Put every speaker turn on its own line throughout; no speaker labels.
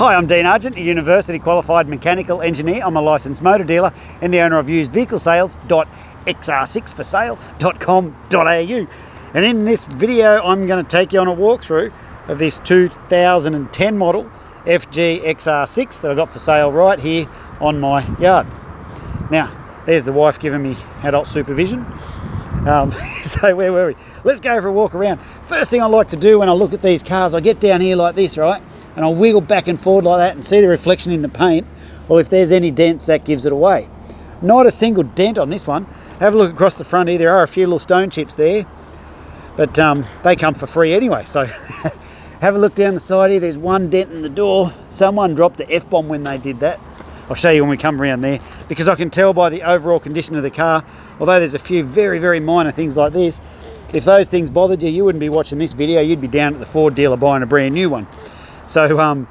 Hi, I'm Dean Argent, a university qualified mechanical engineer. I'm a licensed motor dealer and the owner of usedvehiclesales.xr6forsale.com.au. And in this video, I'm going to take you on a walkthrough of this 2010 model FG XR6 that I got for sale right here on my yard. Now, there's the wife giving me adult supervision. So where were we? Let's go for a walk around. First thing I like to do when I look at these cars, I get down here like this, right? And I'll wiggle back and forward like that and see the reflection in the paint. Well, if there's any dents, that gives it away. Not a single dent on this one. Have a look across the front here. There are a few little stone chips there, but they come for free anyway. So have a look down the side here. There's one dent in the door. Someone dropped the F-bomb when they did that. I'll show you when we come around there, because I can tell by the overall condition of the car, although there's a few very, very minor things like this, if those things bothered you, you wouldn't be watching this video. You'd be down at the Ford dealer buying a brand new one. So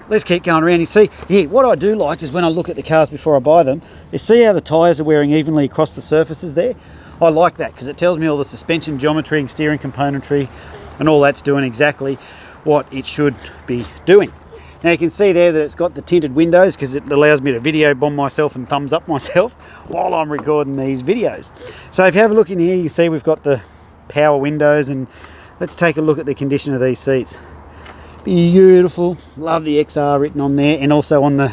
let's keep going around. You see, yeah, what I do like is when I look at the cars before I buy them, you see how the tyres are wearing evenly across the surfaces there? I like that because it tells me all the suspension geometry and steering componentry and all that's doing exactly what it should be doing. Now you can see there that it's got the tinted windows because it allows me to video bomb myself and thumbs up myself while I'm recording these videos. So if you have a look in here, you see we've got the power windows, and let's take a look at the condition of these seats. Beautiful. Love the XR written on there, and also on the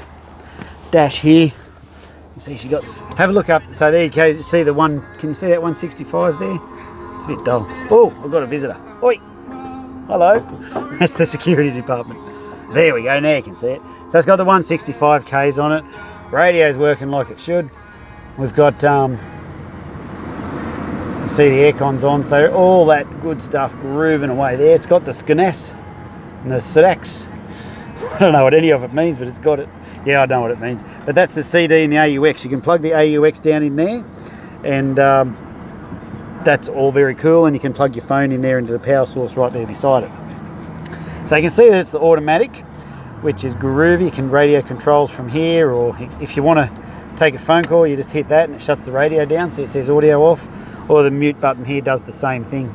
dash here. You see she got, have a look up. So there you go, you see the one, can you see that 165 there? It's a bit dull. Oh, I've got a visitor. Oi, hello. That's the security department. There we go, now you can see it. So it's got the 165Ks on it. Radio's working like it should. We've got, you see the aircon's on, so all that good stuff grooving away there. It's got the SCNAS and the SEDAX. I don't know what any of it means, but it's got it. Yeah, I know what it means. But that's the CD and the AUX. You can plug the AUX down in there, and that's all very cool. And you can plug your phone in there into the power source right there beside it. So you can see that it's the automatic, which is groovy. You can radio controls from here, or if you want to take a phone call, you just hit that and it shuts the radio down, so it says audio off, or the mute button here does the same thing,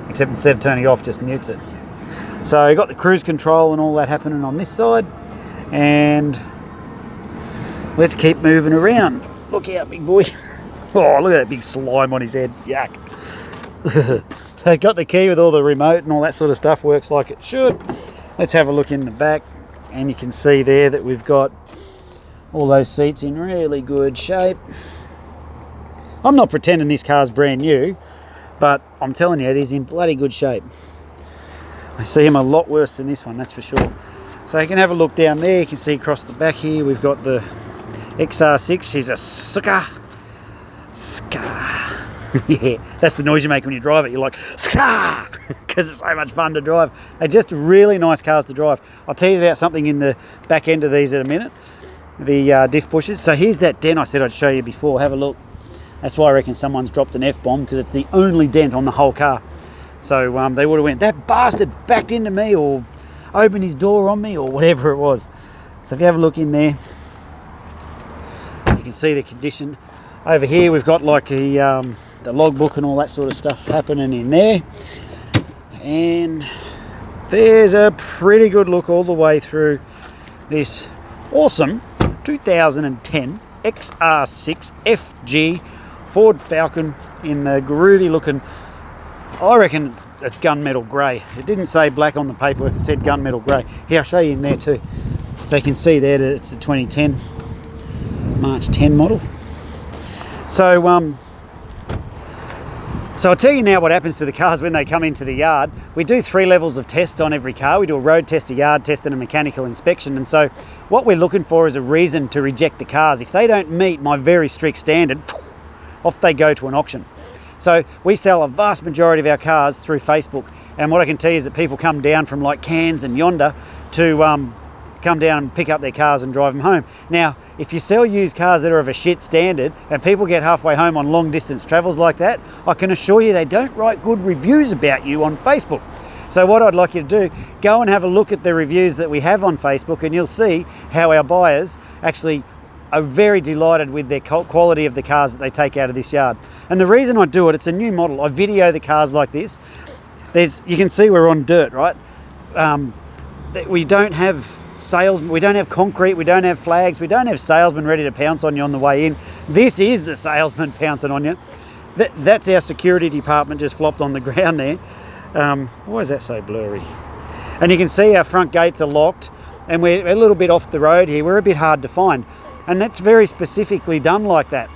except instead of turning it off, just mutes it. So you've got the cruise control and all that happening on this side, and let's keep moving around. Look out, big boy. Oh, look at that big slime on his head. Yuck. So got the key with all the remote and all that sort of stuff, works like it should. Let's have a look in the back, and you can see there that we've got all those seats in really good shape. I'm not pretending this car's brand new, but I'm telling you it is in bloody good shape. I see him a lot worse than this one, that's for sure. So you can have a look down there. You can see across the back here we've got the XR6. She's a sucker. Yeah, that's the noise you make when you drive it. You're like, because it's so much fun to drive. They're just really nice cars to drive. I'll tell you about something in the back end of these in a minute, the diff pushers. So here's that dent I said I'd show you before. Have a look. That's why I reckon someone's dropped an F-bomb, because it's the only dent on the whole car. So they would have went, that bastard backed into me, or opened his door on me, or whatever it was. So if you have a look in there, you can see the condition. Over here we've got like the logbook and all that sort of stuff happening in there, and there's a pretty good look all the way through this awesome 2010 XR6 FG Ford Falcon in the groovy looking, I reckon it's gunmetal grey. It didn't say black on the paperwork, it said gunmetal grey. Here, I'll show you in there too. So you can see there that it's the 2010 March 10 model. So I'll tell you now what happens to the cars when they come into the yard. We do 3 levels of test on every car. We do a road test, a yard test, and a mechanical inspection. And so what we're looking for is a reason to reject the cars. If they don't meet my very strict standard, off they go to an auction. So we sell a vast majority of our cars through Facebook. And what I can tell you is that people come down from like Cairns and yonder to come down and pick up their cars and drive them home. Now, if you sell used cars that are of a shit standard and people get halfway home on long distance travels like that, I can assure you they don't write good reviews about you on Facebook. So what I'd like you to do, go and have a look at the reviews that we have on Facebook, and you'll see how our buyers actually are very delighted with the quality of the cars that they take out of this yard. And the reason I do it, it's a new model. I video the cars like this. You can see we're on dirt, right? We don't have salesmen, we don't have concrete, we don't have flags, we don't have salesmen ready to pounce on you on the way in. This is the salesman pouncing on you. That's our security department just flopped on the ground there. Why is that so blurry? And you can see our front gates are locked, and we're a little bit off the road here. We're a bit hard to find, and that's very specifically done like that.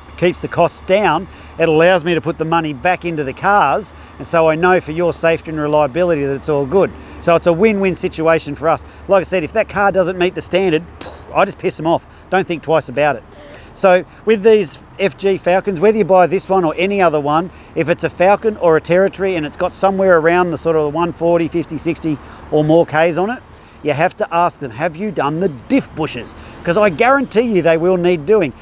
It keeps the costs down. It allows me to put the money back into the cars, and so I know for your safety and reliability that it's all good. So it's a win-win situation for us. Like I said, if that car doesn't meet the standard, I just piss them off. Don't think twice about it. So with these FG Falcons, whether you buy this one or any other one, if it's a Falcon or a Territory and it's got somewhere around the sort of 140, 50, 60 or more Ks on it, you have to ask them, have you done the diff bushes? Because I guarantee you they will need doing.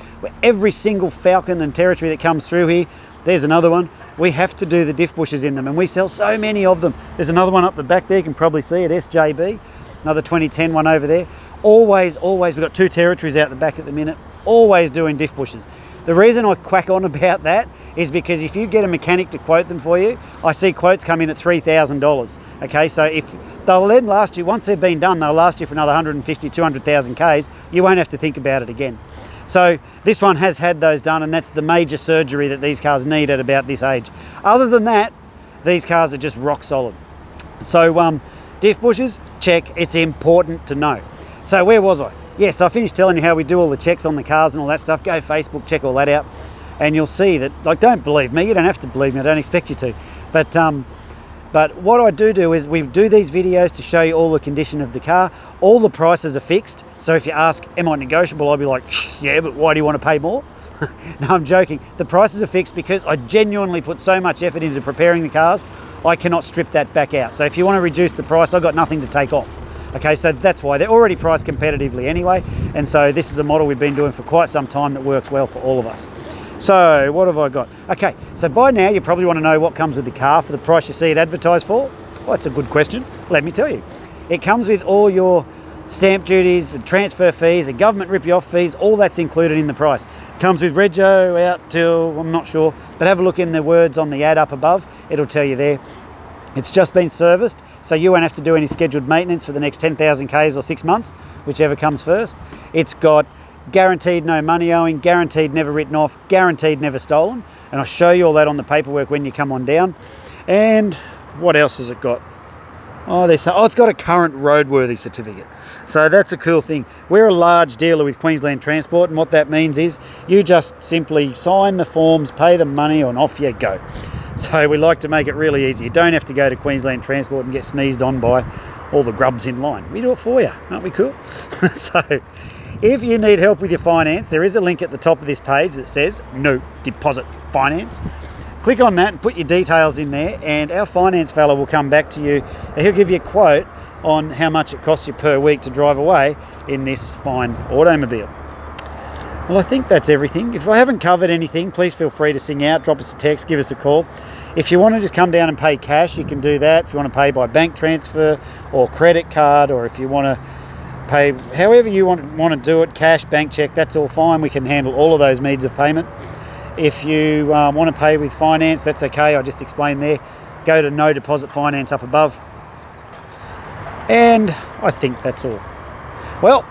Every single Falcon and Territory that comes through here, there's another one, we have to do the diff bushes in them, and we sell so many of them. There's another one up the back there, you can probably see it, SJB, another 2010 one over there. Always, we've got 2 Territories out the back at the minute, always doing diff bushes. The reason I quack on about that is because if you get a mechanic to quote them for you, I see quotes come in at $3,000. Okay, so if they'll then last you, once they've been done, they'll last you for another 150, 200,000 Ks. You won't have to think about it again. So this one has had those done, and that's the major surgery that these cars need at about this age. Other than that, these cars are just rock solid. So diff bushes, check, it's important to know. So where was I? Yes, I finished telling you how we do all the checks on the cars and all that stuff. Go Facebook, check all that out, and you'll see that, like, don't believe me, you don't have to believe me, I don't expect you to. But what I do is we do these videos to show you all the condition of the car. All the prices are fixed. So if you ask, am I negotiable? I'll be like, yeah, but why do you want to pay more? No, I'm joking. The prices are fixed because I genuinely put so much effort into preparing the cars, I cannot strip that back out. So if you want to reduce the price, I've got nothing to take off. Okay, so that's why they're already priced competitively anyway. And so this is a model we've been doing for quite some time that works well for all of us. So what have I got? Okay, so by now you probably want to know what comes with the car for the price you see it advertised for. Well, that's a good question. Let me tell you. It comes with all your stamp duties, and transfer fees, and government rip-you-off fees, all that's included in the price. Comes with rego out till, I'm not sure, but have a look in the words on the ad up above. It'll tell you there. It's just been serviced, so you won't have to do any scheduled maintenance for the next 10,000 Ks or 6 months, whichever comes first. It's got guaranteed no money owing, guaranteed never written off, guaranteed never stolen, and I'll show you all that on the paperwork when you come on down. And what else has it got? Oh, it's got a current roadworthy certificate. So that's a cool thing. We're a large dealer with Queensland Transport, and what that means is you just simply sign the forms, pay the money, and off you go. So we like to make it really easy. You don't have to go to Queensland Transport and get sneezed on by all the grubs in line. We do it for you. Aren't we cool? So if you need help with your finance, there is a link at the top of this page that says no deposit finance. Click on that and put your details in there, and our finance fella will come back to you and he'll give you a quote on how much it costs you per week to drive away in this fine automobile. Well, I think that's everything. If I haven't covered anything, please feel free to sing out, drop us a text, give us a call. If you want to just come down and pay cash, you can do that. If you want to pay by bank transfer or credit card, or if you want to pay however you want to do it, cash, bank check, that's all fine. We can handle all of those means of payment. If you want to pay with finance, that's okay. I just explained there. Go to no deposit finance up above. And I think that's all. Well,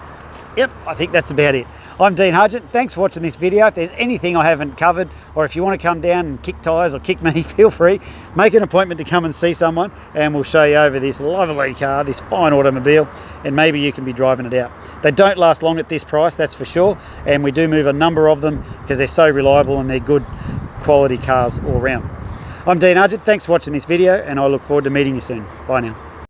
yep, I think that's about it. I'm Dean Hudgett. Thanks for watching this video. If there's anything I haven't covered, or if you want to come down and kick tyres or kick me, feel free. Make an appointment to come and see someone, and we'll show you over this lovely car, this fine automobile, and maybe you can be driving it out. They don't last long at this price, that's for sure, and we do move a number of them because they're so reliable and they're good quality cars all around. I'm Dean Hudgett. Thanks for watching this video, and I look forward to meeting you soon. Bye now.